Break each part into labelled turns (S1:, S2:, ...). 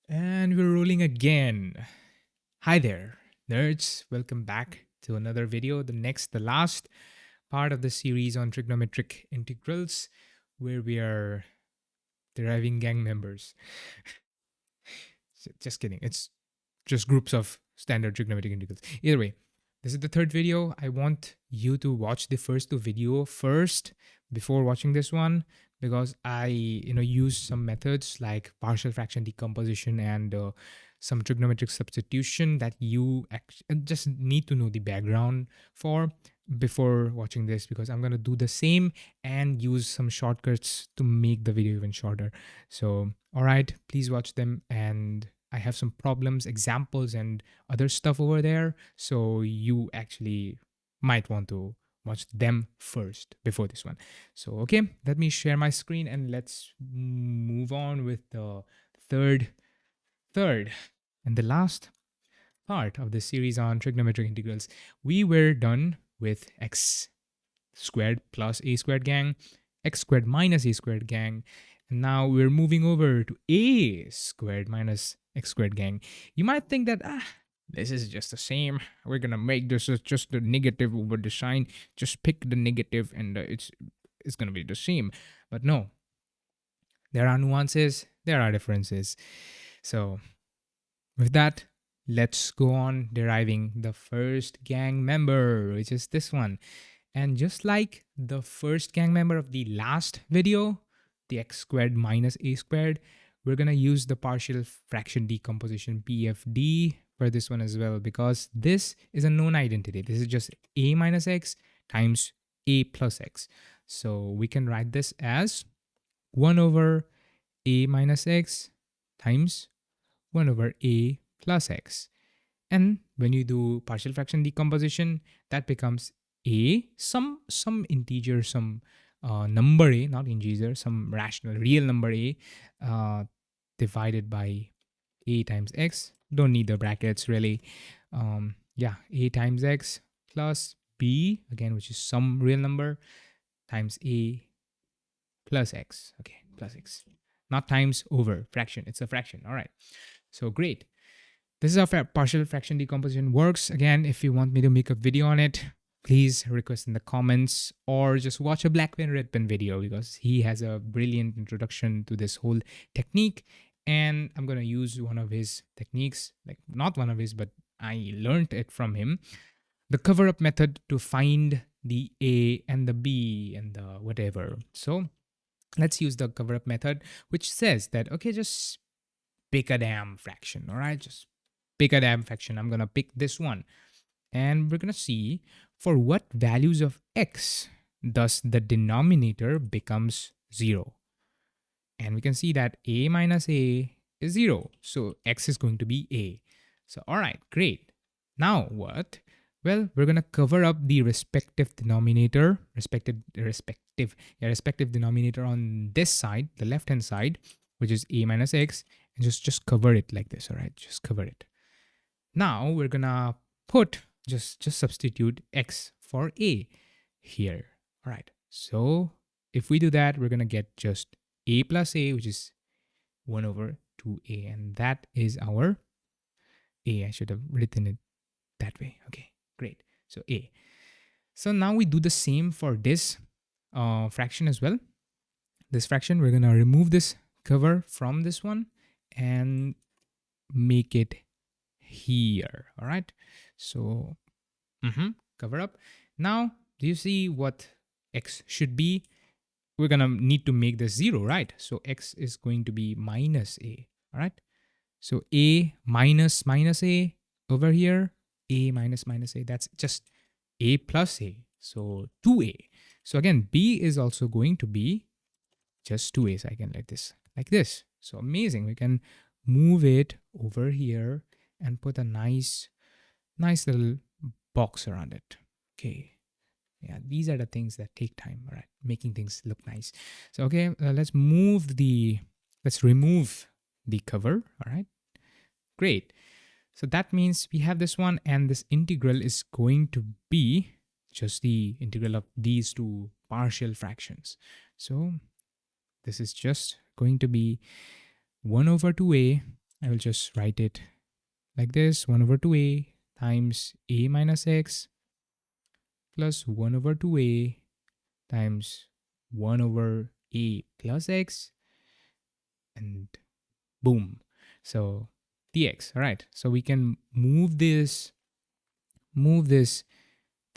S1: And we're rolling again. Hi there, nerds. Welcome back to another video, the last part of the series on trigonometric integrals, where we are deriving gang members. Just kidding. It's just groups of standard trigonometric integrals. Either way, this is the third video. I want you to watch the first two video first before watching this one because I use some methods like partial fraction decomposition and some trigonometric substitution that you just need to know the background for before watching this, because I'm going to do the same and use some shortcuts to make the video even shorter. So all right, please watch them, and I have some problems, examples, and other stuff over there. So you actually might want to watch them first before this one. So, okay, let me share my screen and let's move on with the third, third, and the last part of the series on trigonometric integrals. We were done with x squared plus a squared gang, x squared minus a squared gang, and now we're moving over to a squared minus x squared gang. You might think that this is just the same. We're gonna make this as just the negative over the sign. Just pick the negative, and it's gonna be the same. But no, there are nuances. There are differences. So with that, let's go on deriving the first gang member, which is this one. And just like the first gang member of the last video, the x squared minus a squared, we're going to use the partial fraction decomposition PFD for this one as well, because this is a known identity. This is just a minus x times a plus x. So we can write this as 1 over a minus x times 1 over a plus x. And when you do partial fraction decomposition, that becomes a some integer, some number a, not integer, some rational real number a, divided by a times x. Don't need the brackets really. Yeah, a times x plus b again, which is some real number, times a plus x. Okay, plus x, not times over fraction. It's a fraction. All right. So great. This is how partial fraction decomposition works. Again, if you want me to make a video on it, please request in the comments or just watch a black pen red pen video, because he has a brilliant introduction to this whole technique. And I'm going to use one of his techniques, like not one of his, but I learned it from him. The cover up method to find the A and the B and the whatever. So let's use the cover up method, which says that, okay, just pick a damn fraction. All right, just pick a damn fraction. I'm gonna pick this one, and we're gonna see for what values of x thus the denominator becomes 0. And we can see that a minus a is 0, so x is going to be a. So all right, great. Now what? Well, we're gonna cover up the respective denominator, respective denominator on this side, the left hand side, which is a minus x, and just cover it like this. All right, just cover it. Now we're gonna put just substitute x for a here. All right. So if we do that, we're gonna get just a plus a, which is 1 over 2a, and that is our a. I should have written it that way. Okay, great. So a. So now we do the same for this fraction as well. This fraction, we're gonna remove this cover from this one and make it here. All right. So cover up. Now, do you see what x should be? We're gonna need to make this 0, right? So x is going to be minus a. All right. So a minus minus a over here, a minus minus a, that's just a plus a. So 2a. So again, b is also going to be just 2a. So I can let this like this. So amazing. We can move it over here and put a nice little box around it. Okay. Yeah, these are the things that take time, all right? Making things look nice. So, okay, let's remove the cover, all right? Great. So that means we have this one, and this integral is going to be just the integral of these two partial fractions. So this is just going to be 1 over 2a, I will just write it like this: 1 over 2a times a minus x plus 1 over 2a times 1 over a plus x, and boom. So dx. All right. So we can move this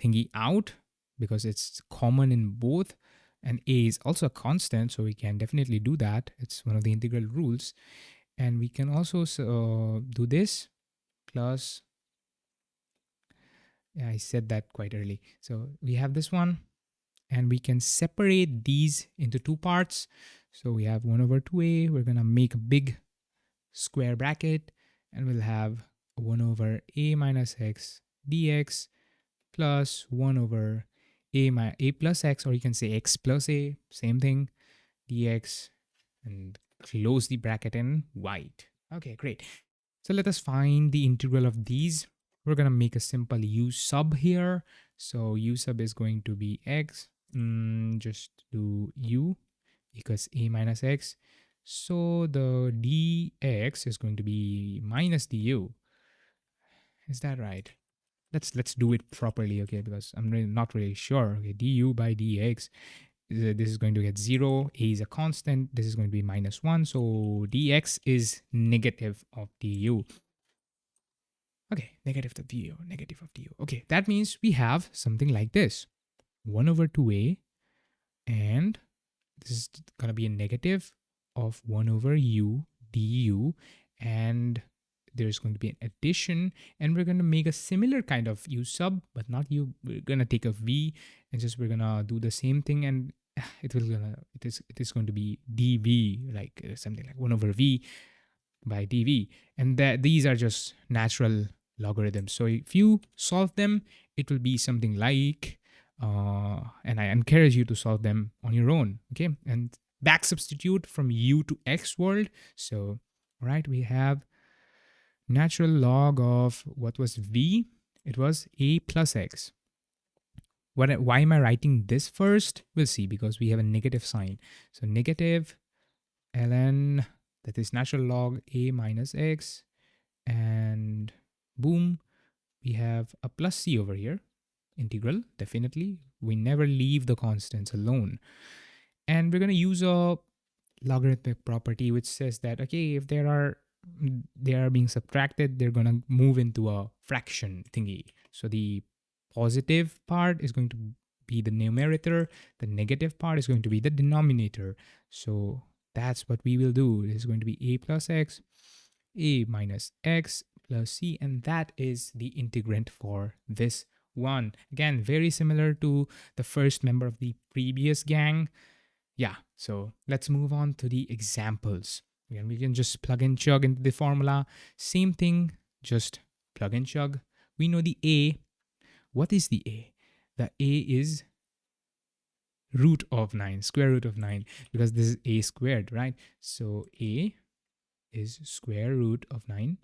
S1: thingy out because it's common in both, and a is also a constant, so we can definitely do that. It's one of the integral rules. And we can also do this plus, yeah, I said that quite early. So we have this one, and we can separate these into two parts. So we have 1 over 2a. We're going to make a big square bracket, and we'll have 1 over a minus x dx plus 1 over a plus x, or you can say x plus a, same thing, dx, and close the bracket in white. Okay, great. So let us find the integral of these. We're going to make a simple u sub here. So u sub is going to be x. Just do u equals a minus x. So the dx is going to be minus du. Is that right? Let's do it properly, okay? Because I'm really not really sure. Okay, du by dx. This is going to get 0. A is a constant. This is going to be minus 1. So dx is negative of du. Okay, negative of du, negative of du. Okay, that means we have something like this. 1 over 2a, and this is going to be a negative of 1 over u du, and there's going to be an addition, and we're going to make a similar kind of u sub, but not u. We're going to take a v, and just we're going to do the same thing, and it is going to be dv, like something like 1 over v by dv, and that these are just natural logarithms. So if you solve them, it will be something like, and I encourage you to solve them on your own, okay? And back substitute from u to x world. So, all right, we have natural log of what was v? It was a plus x. Why am I writing this first? We'll see, because we have a negative sign. So negative ln, that is natural log a minus x, and boom, we have a plus c over here. Integral, definitely. We never leave the constants alone. And we're going to use a logarithmic property which says that, okay, if they are being subtracted, they're going to move into a fraction thingy. So the positive part is going to be the numerator, the negative part is going to be the denominator. So that's what we will do. This is going to be a plus x, a minus x plus c, and that is the integrand for this one. Again, very similar to the first member of the previous gang. Yeah, so let's move on to the examples. Again, we can just plug and chug into the formula. Same thing, just plug and chug. We know the a. What is the a? The a is root of 9, square root of 9, because this is a squared, right? So a is square root of 9.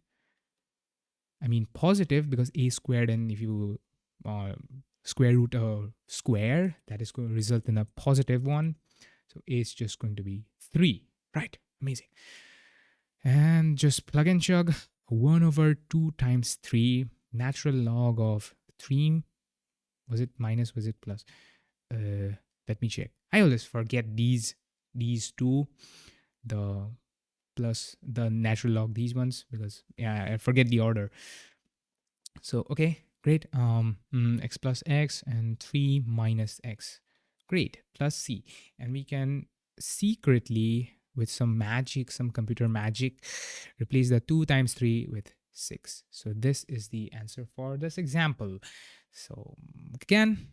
S1: I mean positive, because a squared, and if you square root a square, that is going to result in a positive one. So a is just going to be 3, right? Amazing. And just plug and chug. 1 over 2 times 3, natural log of 3. Was it minus? Was it plus? Let me check. I always forget these two, the plus the natural log, these ones, because yeah, I forget the order. So okay, great. X plus x and 3 minus x. Great, plus c. And we can secretly, with some magic, some computer magic, replace the 2 times 3 with 6. So this is the answer for this example. So again,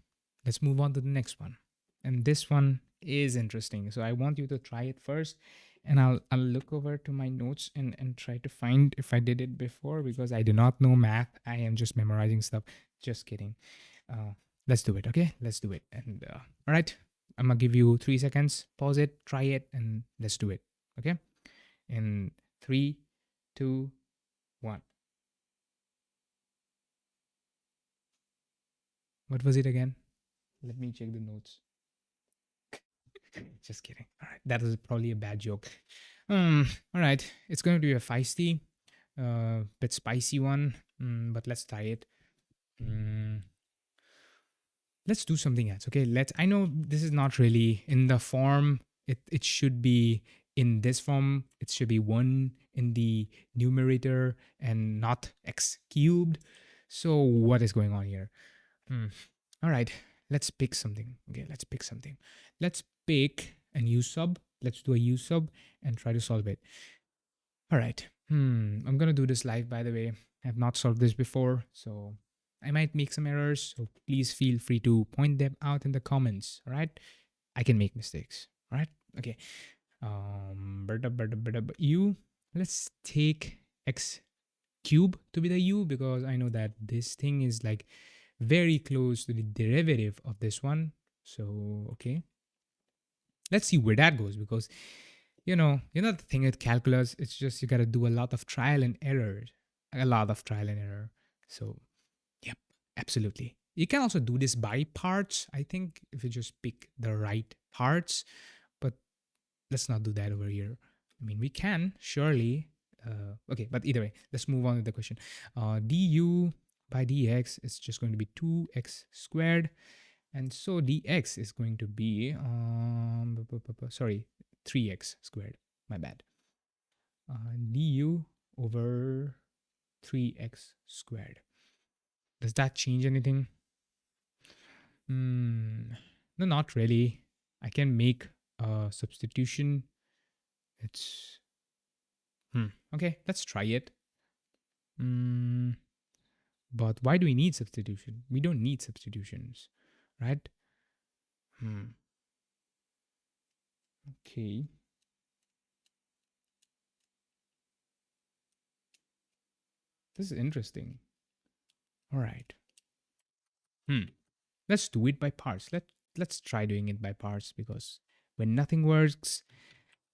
S1: let's move on to the next one. And this one is interesting. So I want you to try it first, and I'll look over to my notes and try to find if I did it before, because I do not know math. I am just memorizing stuff. Just kidding. Let's do it, okay? Let's do it. And all right, I'm gonna give you 3 seconds. Pause it, try it, and let's do it, okay? In 3, 2, 1. What was it again? Let me check the notes. Just kidding. All right, that was probably a bad joke. All right, it's going to be a feisty. Bit spicy one, but let's try it. Mm, let's do something else. Okay, I know this is not really in the form. It should be in this form. It should be 1 in the numerator and not x cubed. So what is going on here? Hmm. All right, let's pick something. Okay, let's pick something. Let's pick an u sub. Let's do a u sub and try to solve it. All right. I'm gonna do this live, by the way. I have not solved this before, so I might make some errors. So please feel free to point them out in the comments. All right. I can make mistakes. All right. Okay. U. Let's take x cube to be the u because I know that this thing is like very close to the derivative of this one. So okay. Let's see where that goes because the thing with calculus, it's just you got to do a lot of trial and error, a lot of trial and error. So, yep, absolutely. You can also do this by parts, I think, if you just pick the right parts, but let's not do that over here. I mean, we can, surely. Okay, but either way, let's move on with the question. Du by dx is just going to be 2x squared. And so dx is going to be, sorry, 3x squared. My bad. Du over 3x squared. Does that change anything? No, not really. I can make a substitution. It's okay. Let's try it. But why do we need substitution? We don't need substitutions, right? Okay. This is interesting. All right. Let's do it by parts. Let's try doing it by parts because when nothing works,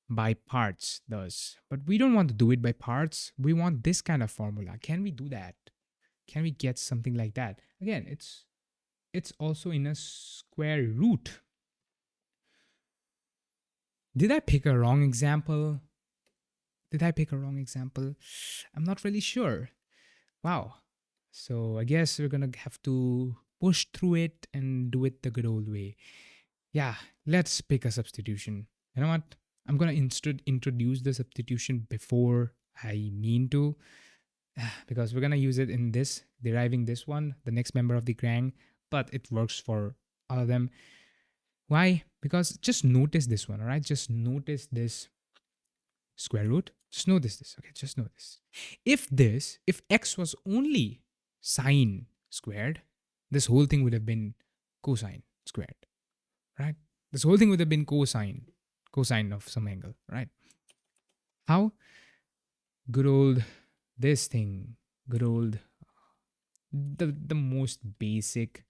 S1: by parts does. But we don't want to do it by parts. We want this kind of formula. Can we do that? Can we get something like that? Again, it's also in a square root. Did I pick a wrong example? I'm not really sure. Wow. So I guess we're gonna have to push through it and do it the good old way. Yeah, let's pick a substitution. You know what? I'm gonna introduce the substitution before I mean to, because we're gonna use it in this, deriving this one, the next member of the gang, but it works for all of them. Why? Because just notice this one, all right? Just notice this square root. Just notice this, okay? Just notice. If x was only sine squared, this whole thing would have been cosine squared, right? This whole thing would have been cosine of some angle, right? How? Good old this thing, good old the most basic,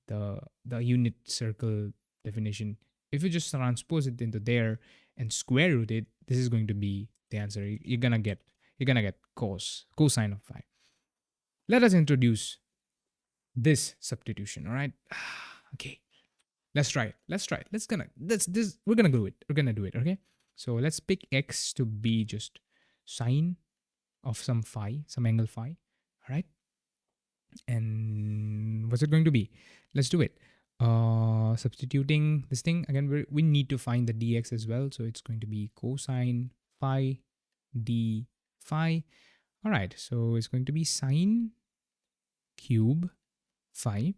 S1: the unit circle definition. If you just transpose it into there and square root it, this is going to be the answer. You're gonna get cosine of phi. Let us introduce this substitution. All right. Okay. Let's try it. We're gonna do it. We're gonna do it. Okay. So let's pick x to be just sine of some phi, some angle phi. All right. And what's it going to be? Let's do it. Substituting this thing again, we need to find the dx as well. So it's going to be cosine phi d phi. All right. So it's going to be sine cube phi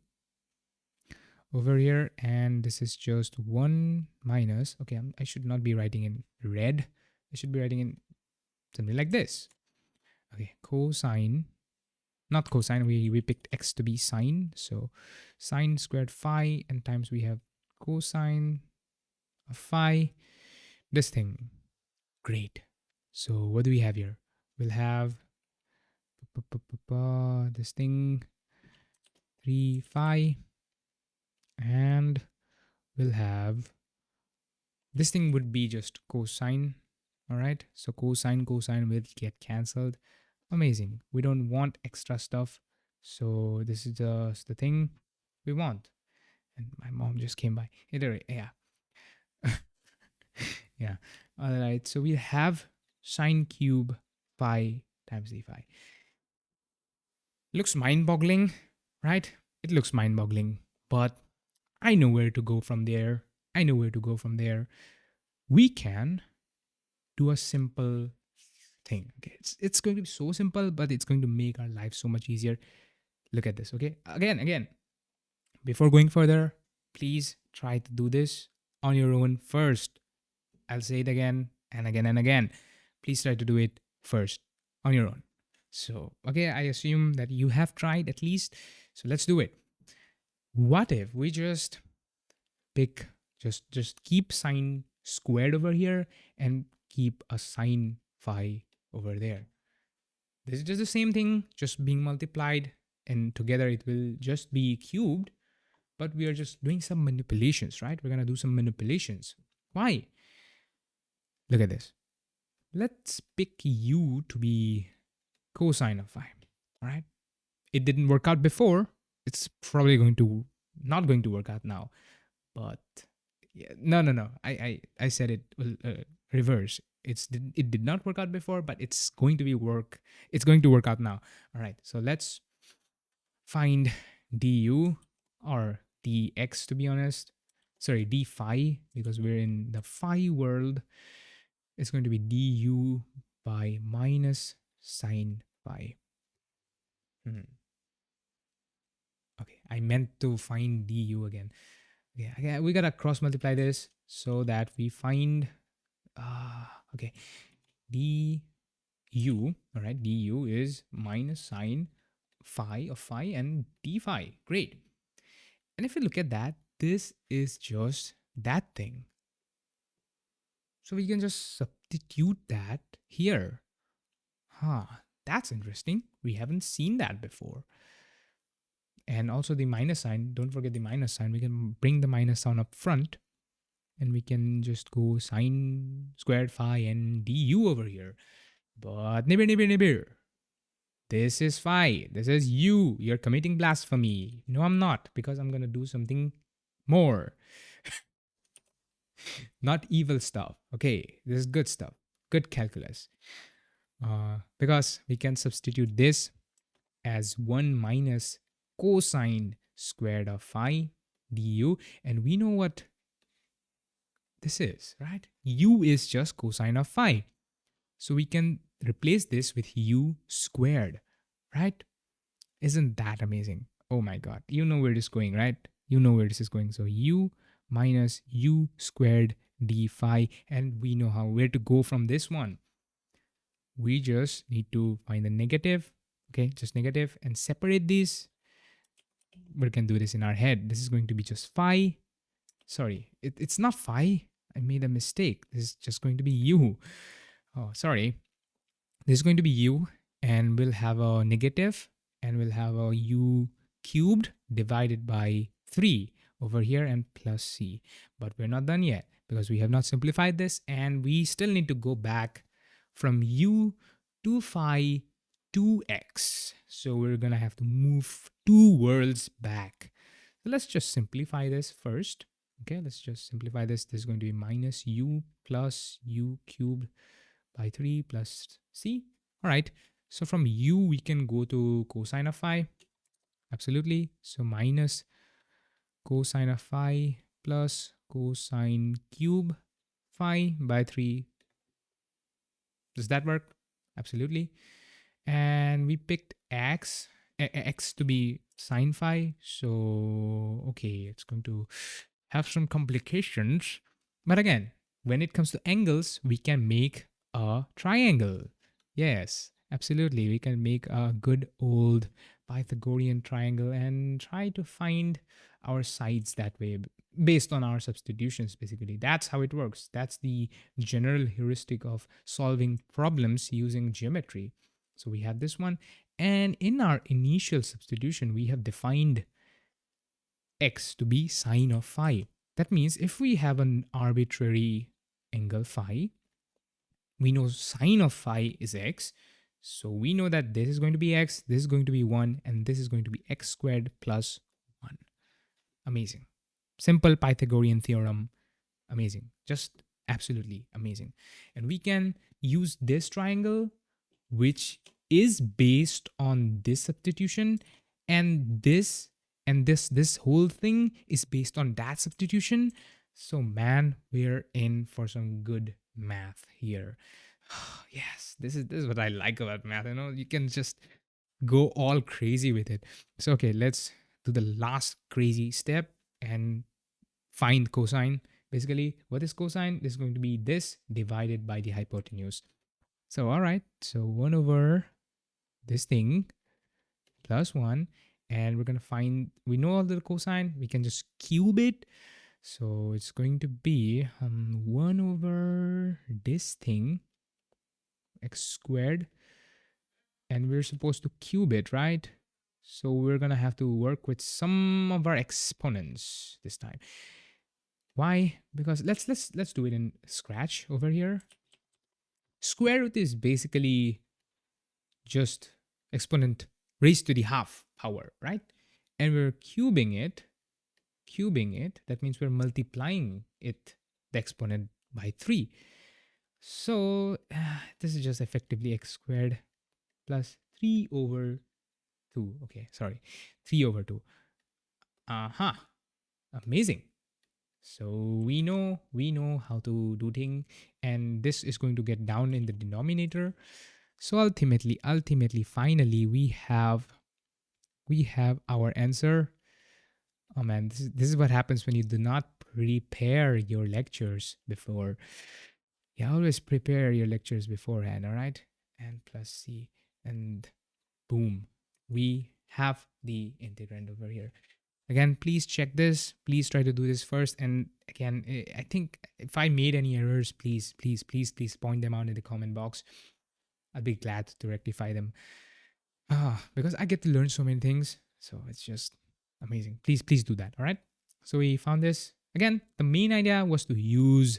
S1: over here, and this is just 1 minus, okay, I should not be writing in red, I should be writing in something like this. Okay, cosine, not cosine, we picked x to be sine, so sine squared phi, and times we have cosine of phi, this thing. Great. So what do we have here? We'll have this thing 3 phi, and we'll have this thing would be just cosine. All right, so cosine will get cancelled. Amazing. We don't want extra stuff, so this is just the thing we want. And my mom just came by. Either way, yeah. Yeah. All right, so we have sine cube phi times d phi. Looks mind-boggling, right? It looks mind-boggling, but I know where to go from there. I know where to go from there. We can do a simple thing. Okay, it's going to be so simple, but it's going to make our life so much easier. Look at this. Okay, again, before going further, please try to do this on your own first. I'll say it again and again and again. Please try to do it first on your own. So, okay, I assume that you have tried at least. So let's do it. What if we just pick, just keep sine squared over here and keep a sine phi over there? This is just the same thing, just being multiplied, and together it will just be cubed. But we are just doing some manipulations, right? We're going to do some manipulations. Why? Look at this. Let's pick u to be cosine of phi. All right. It didn't work out before. It's probably not going to work out now. But yeah, no. I said it will reverse. It did not work out before, but it's going to work out now. All right. So let's find du or dx, to be honest. Sorry, d phi, because we're in the phi world. It's going to be du by minus sine phi. Okay, I meant to find du again. Yeah, we gotta cross multiply this so that we find okay, du. All right, du is minus sine phi of phi and d phi. Great. And if you look at that, this is just that thing. So we can just substitute that here. That's interesting. We haven't seen that before. And also the minus sign, don't forget the minus sign. We can bring the minus sign up front and we can just go sine squared phi and du over here. But nibir. This is phi. This is u. You're committing blasphemy. No, I'm not, because I'm going to do something more. Not evil stuff. Okay, this is good stuff. Good calculus. Because we can substitute this as 1 minus cosine squared of phi du. And we know what this is, right? U is just cosine of phi. So we can replace this with u squared, right? Isn't that amazing? Oh my God. You know where this is going, right? You know where this is going. So u minus u squared d phi. And we know where to go from this one. We just need to find the negative. Okay, just negative and separate these. We can do this in our head. This is going to be just phi. Sorry, it's not phi. I made a mistake. This is just going to be u. Oh, sorry. This is going to be u, and we'll have a negative, and we'll have a u cubed divided by 3 over here and plus c. But we're not done yet because we have not simplified this, and we still need to go back from u to phi to x. So we're going to have to move 2 worlds back. So let's just simplify this first. Okay, let's just simplify this. This is going to be minus u plus u cubed by 3 plus c. All right. So from u, we can go to cosine of phi. Absolutely. So minus cosine of phi plus cosine cube phi by 3. Does that work? Absolutely. And we picked x to be sine phi. So, okay, it's going to have some complications. But again, when it comes to angles, we can make a triangle. Yes, absolutely. We can make a good old Pythagorean triangle and try to find our sides that way based on our substitutions. Basically, that's how it works. That's the general heuristic of solving problems using geometry. So we have this one, and in our initial substitution we have defined x to be sine of phi. That means if we have an arbitrary angle phi, we know sine of phi is x. So we know that this is going to be x, this is going to be 1, and this is going to be x squared plus 1. Amazing. Simple Pythagorean theorem. Amazing. Just absolutely amazing. And we can use this triangle, which is based on this substitution, and this whole thing is based on that substitution. So man, we're in for some good math here. Yes, this is what I like about math. You can just go all crazy with it. So okay, let's do the last crazy step and find cosine. Basically, what is cosine? This is going to be this divided by the hypotenuse. So all right, so 1 over this thing plus 1, and we're going to find, we know all the cosine, we can just cube it. So it's going to be 1 over this thing x squared, and we're supposed to cube it, right? So we're going to have to work with some of our exponents this time. Why? Because let's do it in Scratch over here. Square root is basically just exponent raised to the half power, right? And we're cubing it, that means we're multiplying it, the exponent, by 3. So this is just effectively x squared plus 3 over 2. Okay, sorry, 3 over 2. Uh-huh. Amazing. So we know how to do thing, and this is going to get down in the denominator. So ultimately, finally, we have our answer. Oh man, this is what happens when you do not prepare your lectures before. You always prepare your lectures beforehand, all right? And plus c, and boom, we have the integrand over here. Again, please check this. Please try to do this first. And again, I think if I made any errors, please point them out in the comment box. I'll be glad to rectify them. Because I get to learn so many things. So it's just amazing. Please do that. All right. So we found this. Again, the main idea was to use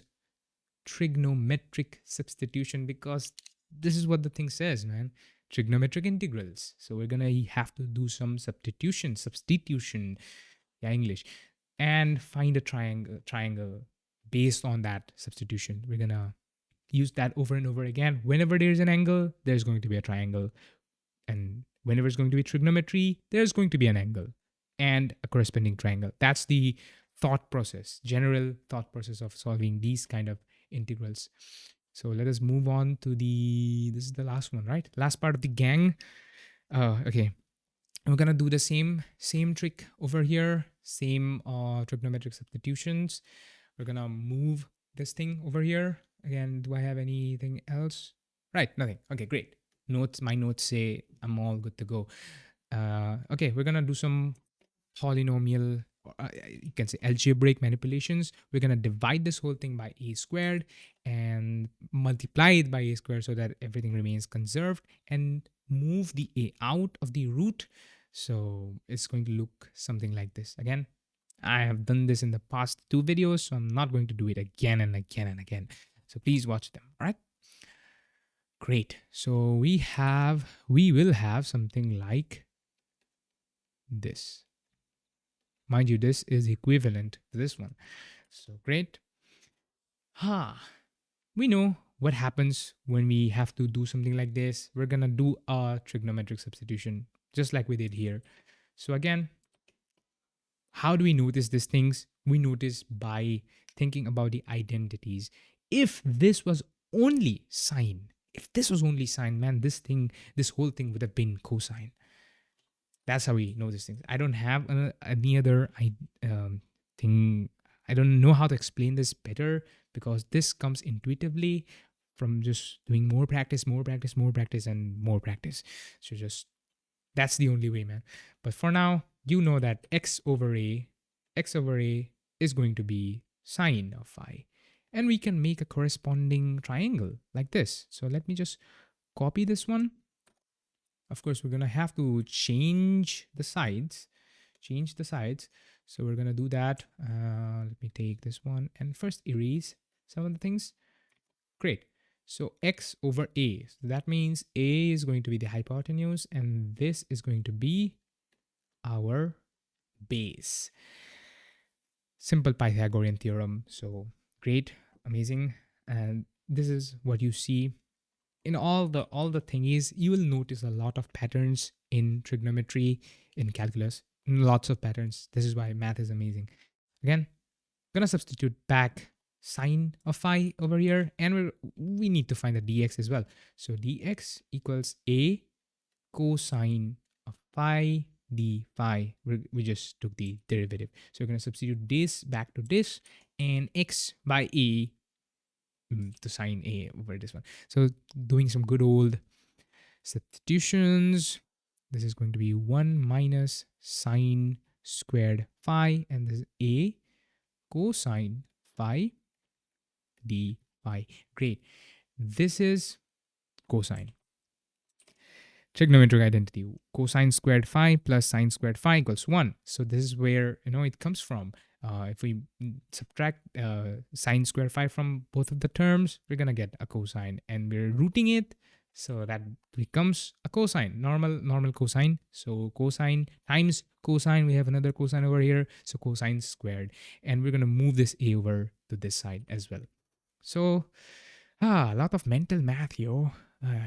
S1: trigonometric substitution, because this is what the thing says, man. Trigonometric integrals. So we're gonna have to do some substitution, yeah, English, and find a triangle based on that substitution. We're gonna use that over and over again. Whenever there's an angle, there's going to be a triangle, and whenever it's going to be trigonometry, there's going to be an angle and a corresponding triangle. That's the general thought process of solving these kind of integrals. So let us move on to this is the last one, right? Last part of the gang. Okay. We're gonna do the same trick over here, same trigonometric substitutions. We're gonna move this thing over here. Again, do I have anything else? Right, nothing. Okay, great. My notes say I'm all good to go. Okay, we're gonna do some polynomial, you can say algebraic manipulations. We're gonna divide this whole thing by a squared and multiply it by a squared so that everything remains conserved, and move the a out of the root. So it's going to look something like this. Again, I have done this in the past 2 videos, so I'm not going to do it again and again and again. So please watch them. All right. Great. So we will have something like this. Mind you, this is equivalent to this one. So great. We know what happens when we have to do something like this. We're gonna do a trigonometric substitution, just like we did here. So again, how do we notice these things? We notice by thinking about the identities. If this was only sine, man, this whole thing would have been cosine. That's how we know these things. I don't have any other thing. I don't know how to explain this better, because this comes intuitively from just doing more practice, and more practice. So just that's the only way, man. But for now, you know that x over a is going to be sine of phi. And we can make a corresponding triangle like this. So let me just copy this one. Of course, we're going to have to change the sides. So we're going to do that. Let me take this one and first erase some of the things. Great. So x over a. So that means a is going to be the hypotenuse, and this is going to be our base. Simple Pythagorean theorem. So great, amazing. And this is what you see in all the thingies, you will notice a lot of patterns in trigonometry, in calculus, lots of patterns. This is why math is amazing. Again, gonna substitute back sine of phi over here, and we need to find the dx as well. So dx equals a cosine of phi d phi. We just took the derivative. So we're going to substitute this back to this, and x by a to sine a over this one. So doing some good old substitutions. This is going to be 1 minus sine squared phi, and this is a cosine phi d phi. Great. This is cosine. Trigonometric identity. Cosine squared phi plus sine squared phi equals 1. So this is where it comes from. If we subtract sine squared phi from both of the terms, we're gonna get a cosine, and we're rooting it, so that becomes a cosine, normal cosine. So cosine times cosine, we have another cosine over here, so cosine squared, and we're gonna move this a over to this side as well. So a lot of mental math, yo.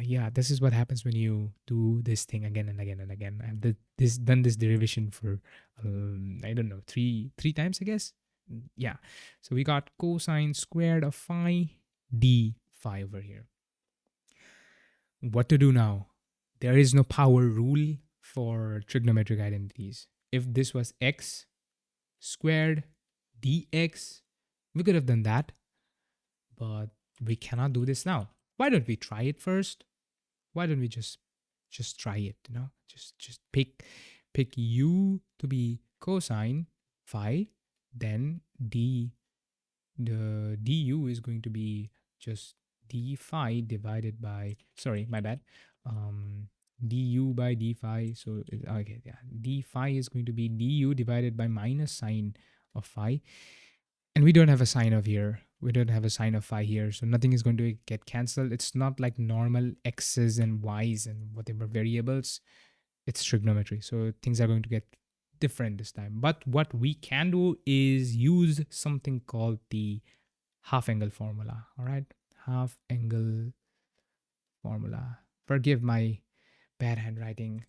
S1: Yeah, this is what happens when you do this thing again and again and again. I've done this derivation for I don't know, three times, I guess. Yeah. So we got cosine squared of phi d phi over here. What to do now? There is no power rule for trigonometric identities. If this was x squared dx, we could have done that, but we cannot do this now. Why don't we try it first? Why don't we just try it? Just pick u to be cosine phi, then the du is going to be just d phi divided by, sorry, my bad, du by d phi. So okay, yeah, d phi is going to be du divided by minus sine of phi, and we don't have a sine of here. We don't have a sine of phi here, so nothing is going to get cancelled. It's not like normal x's and y's and whatever variables. It's trigonometry, so things are going to get different this time. But what we can do is use something called the half angle formula. All right, half angle formula. Forgive my bad handwriting.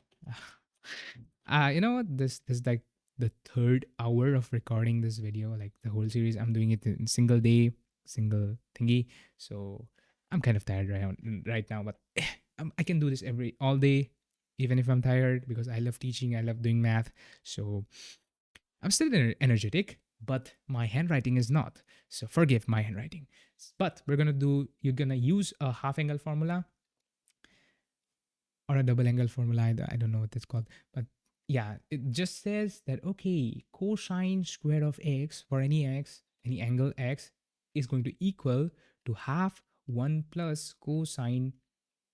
S1: You know what? This is like the third hour of recording this video, like the whole series. I'm doing it in single day, single thingy. So I'm kind of tired right now, but I can do this all day, even if I'm tired, because I love teaching. I love doing math. So I'm still energetic, but my handwriting is not. So forgive my handwriting. But you're gonna use a half angle formula or a double angle formula. I don't know what it's called, but yeah, it just says that, okay, cosine square of x for any angle x is going to equal to half 1 plus cosine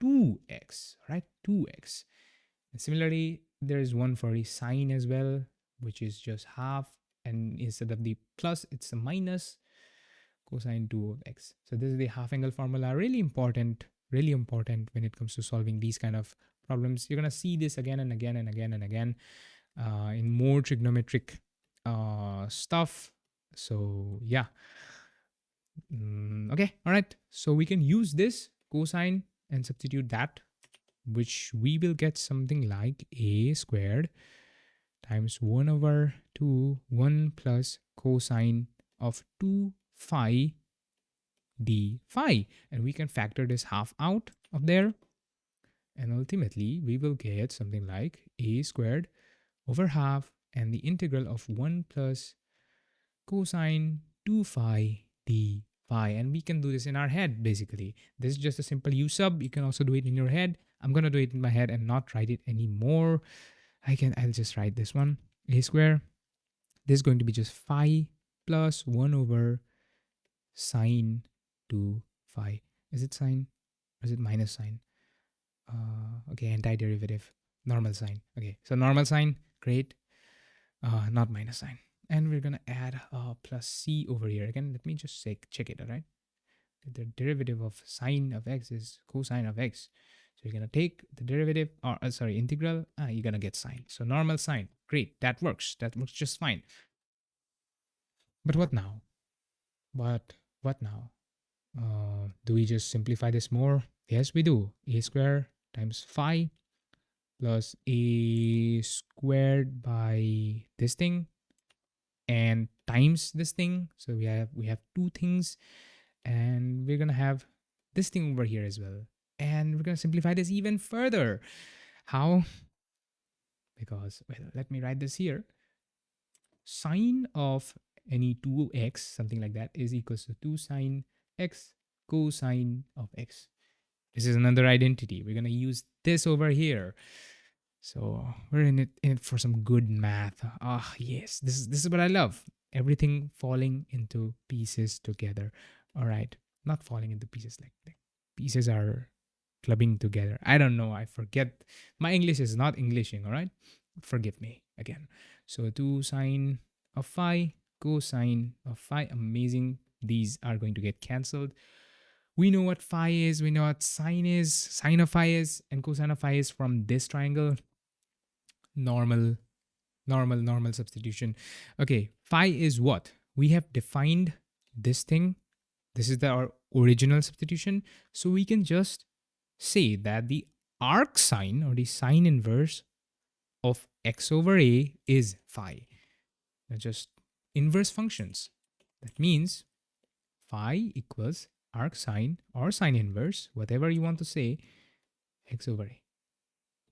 S1: 2x, right? 2x. And similarly, there is one for the sine as well, which is just half, and instead of the plus, it's a minus cosine 2 of x. So this is the half angle formula. Really important when it comes to solving these kind of problems. You're gonna see this again and again and again and again in more trigonometric stuff. So yeah. Okay, all right. So we can use this cosine and substitute that, which we will get something like a squared times 1 over 2, 1 plus cosine of 2 phi d phi, and we can factor this half out of there, and ultimately we will get something like a squared over half and the integral of 1 plus cosine 2 phi d phi. And we can do this in our head. Basically, this is just a simple u sub. You can also do it in your head. I'm gonna do it in my head and not write it anymore. I'll just write this one, a square. This is going to be just phi plus 1 over sine 2 phi. Is it sine or is it minus sine? Okay, antiderivative, normal sine. Okay, so normal sine, great. Not minus sine. And we're gonna add plus c over here. Again, let me just check it, all right? The derivative of sine of x is cosine of x. So you're gonna take the derivative, or integral, you're gonna get sine. So normal sine, great, that works just fine. But what now? What now? Do we just simplify this more? Yes, we do. A square times phi plus a squared by this thing and times this thing. So we have two things, and we're gonna have this thing over here as well. And we're gonna simplify this even further. How? Because, well, let me write this here. Sine of any 2x, something like that, is equals to 2 sine x cosine of x. This is another identity. We're gonna use this over here. So we're in it for some good math. Ah, yes, this is what I love. Everything falling into pieces together. All right, not falling into pieces, like pieces are clubbing together. I don't know. I forget. My English is not Englishing. All right, forgive me again. So 2 sine of phi cosine of phi. Amazing. These are going to get cancelled. We know what phi is. We know what sine is. Sine of phi is, and cosine of phi is from this triangle. Normal substitution. Okay, phi is what? We have defined this thing. This is our original substitution. So we can just say that the arc sine or the sine inverse of x over a is phi. Now just inverse functions. That means phi equals arc sine or sine inverse, whatever you want to say, x over a.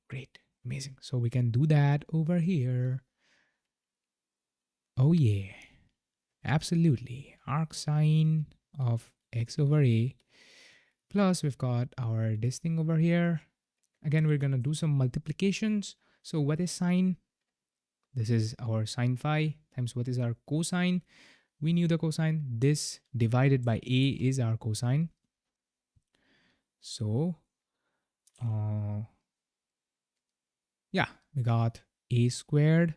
S1: Great, amazing. So we can do that over here. Oh yeah, absolutely. Arc sine of x over a plus we've got our this thing over here. Again, we're gonna do some multiplications. So what is sine? This is our sine phi times what is our cosine. We knew the cosine. This divided by a is our cosine. So yeah, we got a squared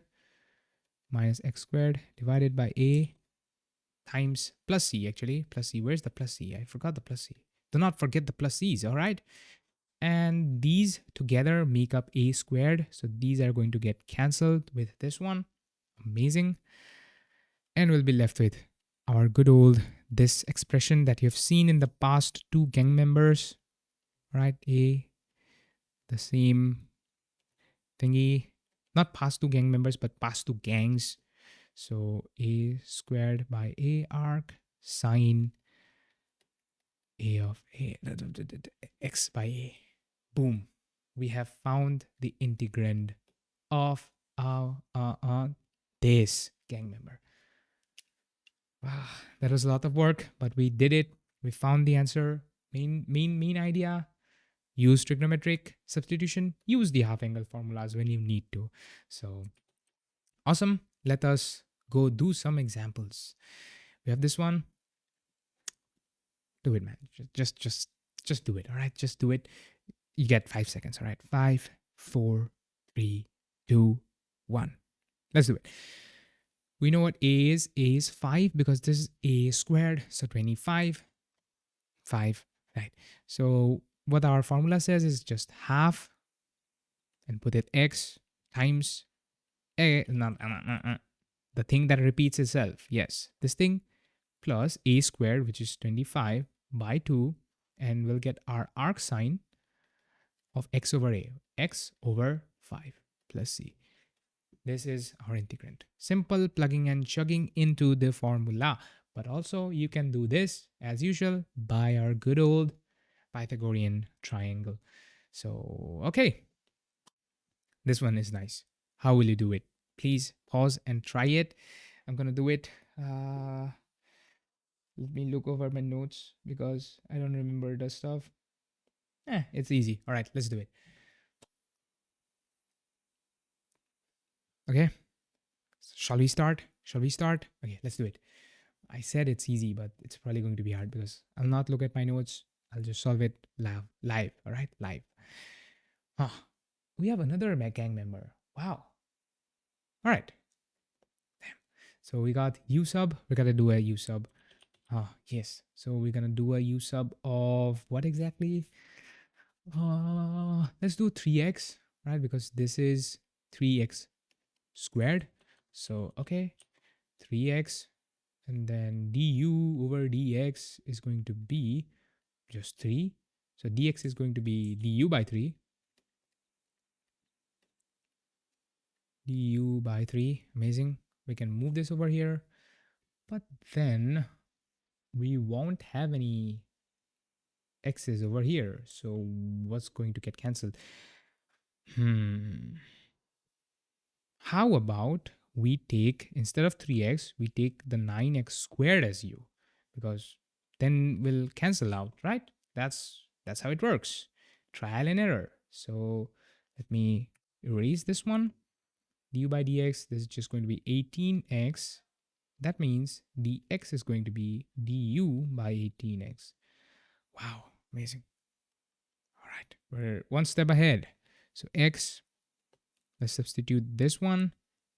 S1: minus x squared divided by a times plus c, actually. Plus c. Where's the plus c? I forgot the plus c. Do not forget the plus c's, all right? And these together make up a squared. So these are going to get cancelled with this one. Amazing. And we'll be left with our good old this expression that you've seen in the past two gang members, right? The same thingy. Not past two gang members, but past two gangs. So a squared by a arc sine a of a x by a. Boom. We have found the integrand of this gang member. Wow, that was a lot of work, but we did it. We found the answer. Main idea. Use trigonometric substitution. Use the half angle formulas when you need to. So awesome. Let us go do some examples. We have this one. Do it, man. Just do it. All right. Just do it. You get 5 seconds. All right. 5, 4, 3, 2, 1. Let's do it. We know what a is. A is 5 because this is a squared. So 25. 5. Right. So what our formula says is just half and put it x times a, the thing that repeats itself. Yes. This thing plus a squared, which is 25 by 2. And we'll get our arc sine of x over a. X over 5 plus c. This is our integrand. Simple plugging and chugging into the formula. But also you can do this as usual by our good old Pythagorean triangle. So, okay. This one is nice. How will you do it? Please pause and try it. I'm going to do it. Let me look over my notes because I don't remember the stuff. It's easy. All right, let's do it. Okay. Shall we start? Okay, let's do it. I said it's easy, but it's probably going to be hard because I'll not look at my notes. I'll just solve it live. All right, live. We have another gang member. Wow. All right. Damn. So we got u sub. We got to do a u sub. Yes. So we're gonna do a u sub of what exactly? Let's do 3x, right? Because this is 3x squared. So okay, 3x and then du over dx is going to be just 3. So dx is going to be du by 3. Du by 3. Amazing. We can move this over here. But then we won't have any x's over here. So what's going to get cancelled? How about we take, instead of 3x, we take the 9x squared as u, because then we'll cancel out, right? That's how it works. Trial and error. So let me erase this one. Du by dx, this is just going to be 18x. That means the x is going to be du by 18x. Wow, amazing. All right, we're one step ahead. So x, let's substitute this one,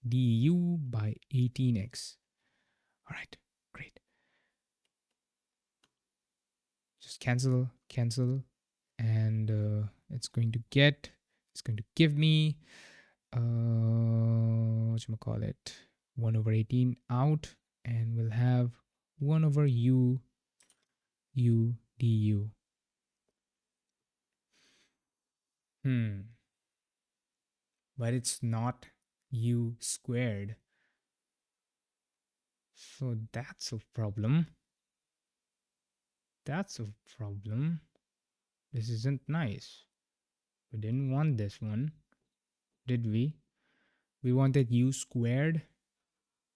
S1: du by 18x. All right, great. Just cancel, and it's going to give me, what you call it, 1 over 18 out, and we'll have 1 over u du. But it's not u squared. So that's a problem. This isn't nice. We didn't want this one, did we? We wanted u squared.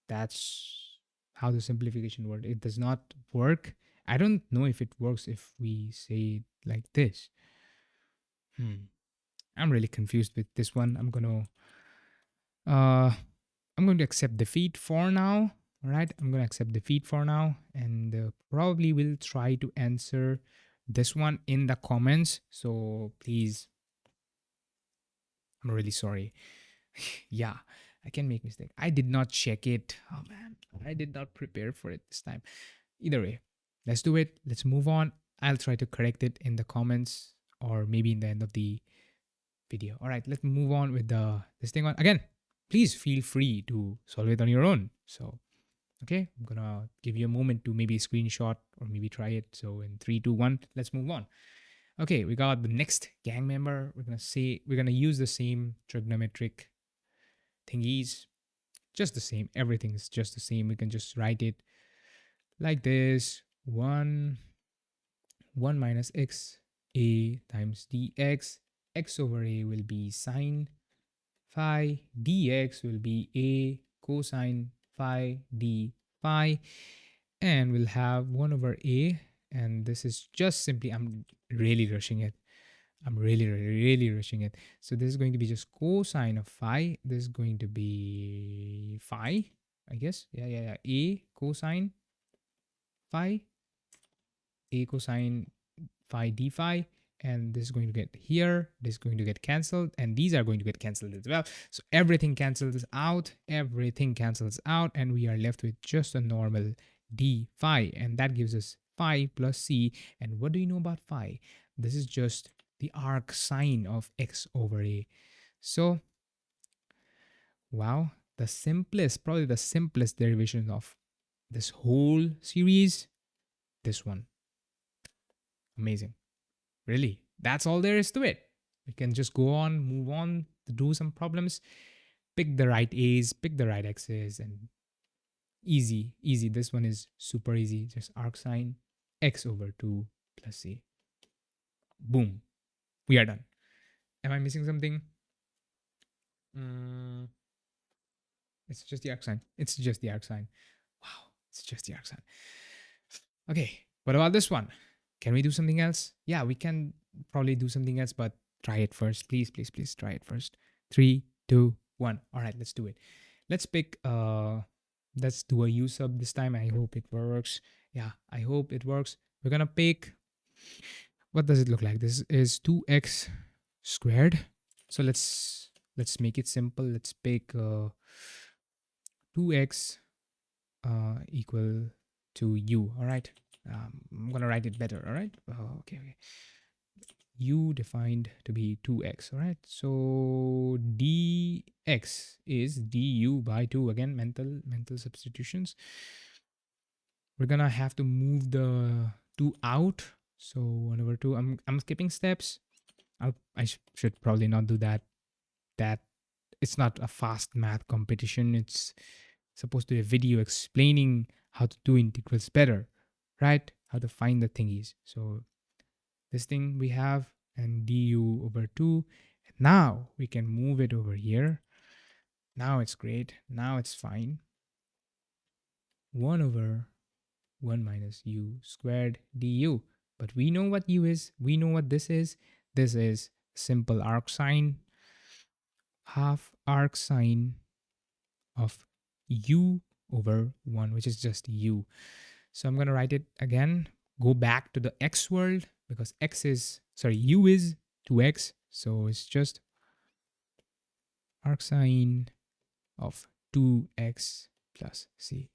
S1: That's how the simplification worked. It does not work. I don't know if it works if we say it like this. I'm really confused with this one. I'm going to accept defeat for now. All right, I'm going to accept defeat for now, and probably will try to answer this one in the comments. So please, I'm really sorry. Yeah, I can make mistake. I did not check it. Oh man, I did not prepare for it this time. Either way, let's do it. Let's move on. I'll try to correct it in the comments or maybe in the end of the video. All right, let's move on with this thing on again. Please feel free to solve it on your own. So okay, I'm gonna give you a moment to maybe screenshot or maybe try it. So in 3, 2, 1, let's move on. Okay, we got the next gang member. We're gonna use the same trigonometric thingies, just the same. Everything is just the same. We can just write it like this: 1 minus x a times dx. X over a will be sine phi, dx will be a cosine phi d phi, and we'll have 1 over a, and this is just simply, I'm really rushing it. Really rushing it. So this is going to be just cosine of phi. This is going to be phi, I guess. Yeah. A cosine phi, a cosine phi d phi, and this is going to get here, this is going to get cancelled, and these are going to get cancelled as well. So everything cancels out, and we are left with just a normal d phi, and that gives us phi plus c. And what do you know about phi? This is just the arc sine of x over a. So wow, probably the simplest derivation of this whole series, this one. Amazing. Really, that's all there is to it. We can just go on, move on, do some problems, pick the right a's, pick the right x's, and easy. This one is super easy. Just arc sine x over 2 plus c. Boom, we are done. Am I missing something? It's just the arc sine. Wow, it's just the arc sine. Okay, what about this one? Can we do something else? Yeah, we can probably do something else, but try it first. Please try it first. 3, 2, 1. All right, let's do it. Let's pick let's do a u sub this time. I hope it works. Yeah, I hope it works. We're gonna pick, what does it look like? This is 2x squared. So let's make it simple. Let's pick 2x equal to u. All right, I'm gonna write it better. All right. Okay. U defined to be 2x. All right. So dx is du by 2. Again, mental substitutions. we're gonna have to move the 2 out. So 1/2. I'm skipping steps. Should probably not do that. That it's not a fast math competition. It's supposed to be a video explaining how to do integrals better, right? How to find the thingies. So this thing we have and du/2. Now we can move it over here. Now it's great. Now it's fine. 1/1 minus u squared du. But we know what u is. We know what this is. This is simple arcsine, half arcsine of u/1, which is just u. So I'm going to write it again. Go back to the x world because u is 2x. So it's just arcsine of 2x plus c.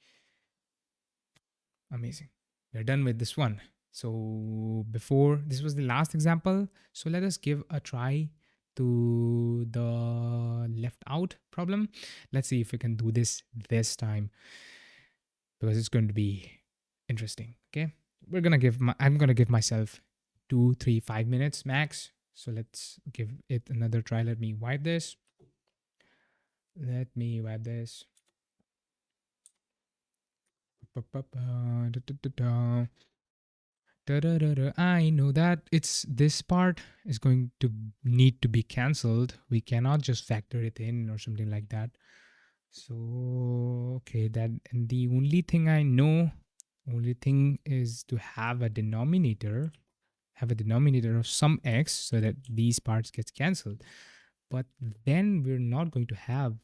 S1: Amazing. We're done with this one. So before, this was the last example. So let us give a try to the left out problem. Let's see if we can do this time because it's going to be interesting. Okay. I'm going to give myself 2, 3, 5 minutes max. So let's give it another try. Let me wipe this. I know that it's this part is going to need to be cancelled. We cannot just factor it in or something like that. So okay, that and the only thing I know, only thing is to have a denominator of some x so that these parts gets cancelled. But then we're not going to have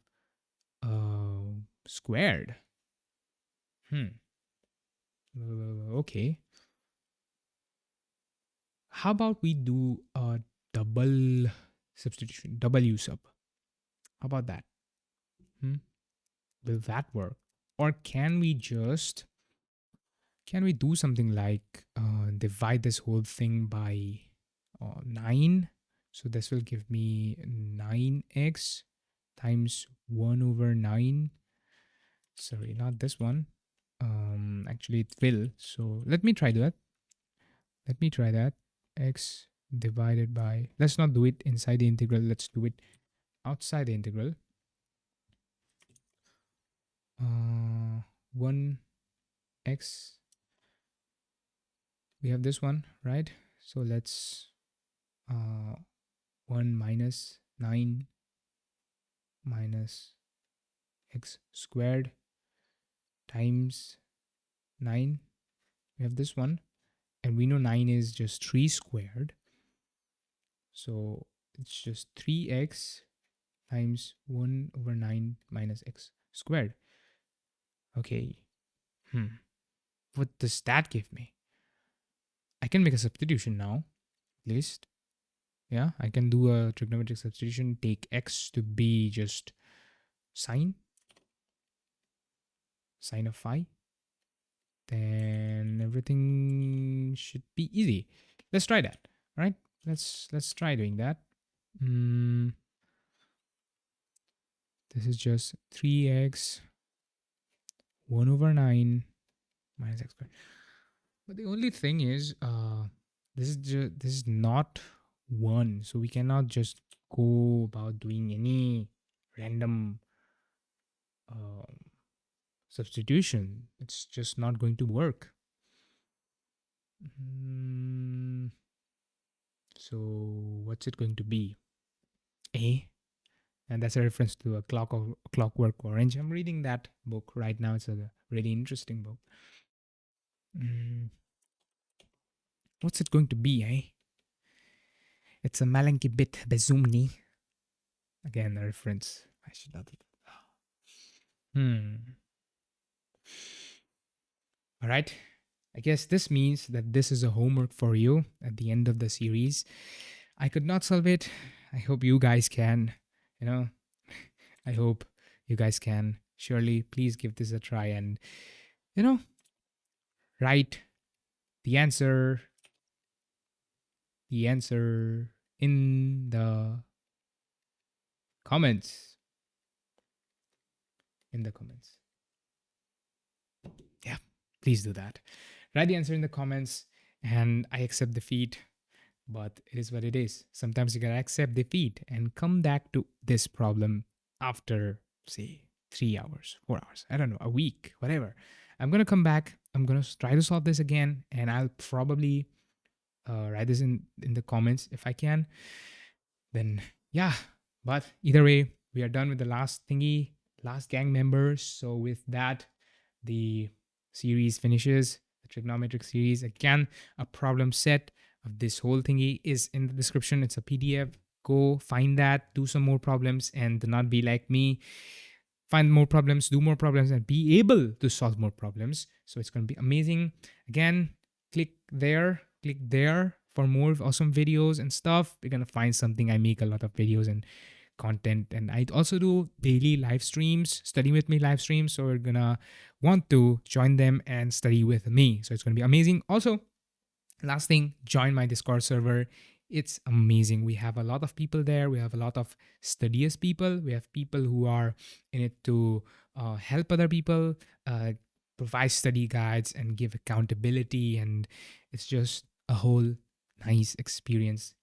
S1: squared. Okay. How about we do a double substitution, double u sub? How about that? Will that work? Or can we do something like divide this whole thing by 9? So this will give me 9x times 1/9. Sorry, not this one. Actually, it will. So let me try that. X divided by, let's not do it inside the integral. Let's do it outside the integral. 1x. We have this one, right? So let's 1 minus 9 minus x squared times 9. We have this one, and we know 9 is just 3 squared. So it's just 3x times 1/9 minus x squared. Okay. What does that give me? I can make a substitution now, at least. Yeah, I can do a trigonometric substitution, take x to be just sine of phi. Then everything should be easy. Let's try that. All right, let's try doing that. This is just 3x 1/9 minus x squared. But the only thing is, this is not 1, so we cannot just go about doing any random substitution. It's just not going to work. So what's it going to be? A, and that's a reference to a Clockwork Orange. I'm reading that book right now. It's a really interesting book. What's it going to be, eh? It's a Malenki bit bezumni. Again, a reference. I should not. All right. I guess this means that this is a homework for you at the end of the series. I could not solve it. I hope you guys can. I hope you guys can. Surely, please give this a try and, write the answer in the comments. Yeah. please do that. Write the answer in the comments, and I accept defeat, but it is what it is. Sometimes you gotta accept defeat and come back to this problem after, say, 3 hours, 4 hours, I don't know, a week, whatever. I'm gonna come back. I'm gonna try to solve this again, and I'll probably write this in the comments if I can. Then yeah, but either way, we are done with the last thingy, last gang members. So with that, the series finishes. The trigonometric series. Again, a problem set of this whole thingy is in the description. It's a PDF. Go find that, do some more problems, and do not be like me. Find more problems, do more problems, and be able to solve more problems. So it's going to be amazing. Again, click there for more awesome videos and stuff. You're going to find something. I make a lot of videos and content, and I also do daily live streams, study with me live streams. So you're going to want to join them and study with me. So it's going to be amazing. Also, last thing, join my Discord server. It's amazing. We have a lot of people there. We have a lot of studious people. We have people who are in it to help other people, provide study guides, and give accountability. And it's just a whole nice experience.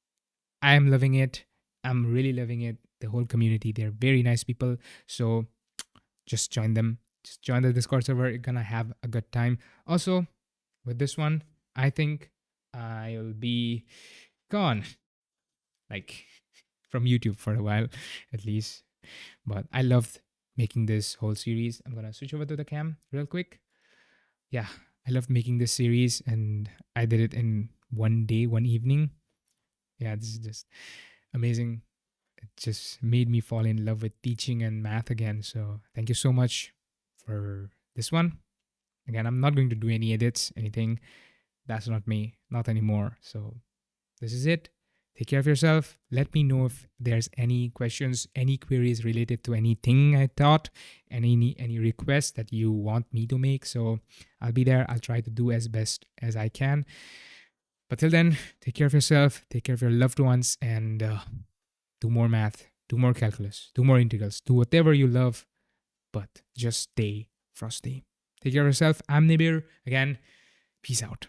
S1: I am loving it. I'm really loving it. The whole community, they're very nice people. So just join them. Just join the Discord server. You're going to have a good time. Also, with this one, I think I'll be gone, like, from YouTube for a while at least. But I loved making this whole series. I'm gonna switch over to the cam real quick. Yeah, I loved making this series, and I did it in one day, one evening. Yeah, this is just amazing. It just made me fall in love with teaching and math again. So thank you so much for this one. Again, I'm not going to do any edits, anything. That's not me, not anymore. So this is it. Take care of yourself. Let me know if there's any questions, any queries related to anything I taught, and any requests that you want me to make. So I'll be there. I'll try to do as best as I can. But till then, take care of yourself, take care of your loved ones, and do more math, do more calculus, do more integrals, do whatever you love, but just stay frosty. Take care of yourself. I'm Nibir. Again, peace out.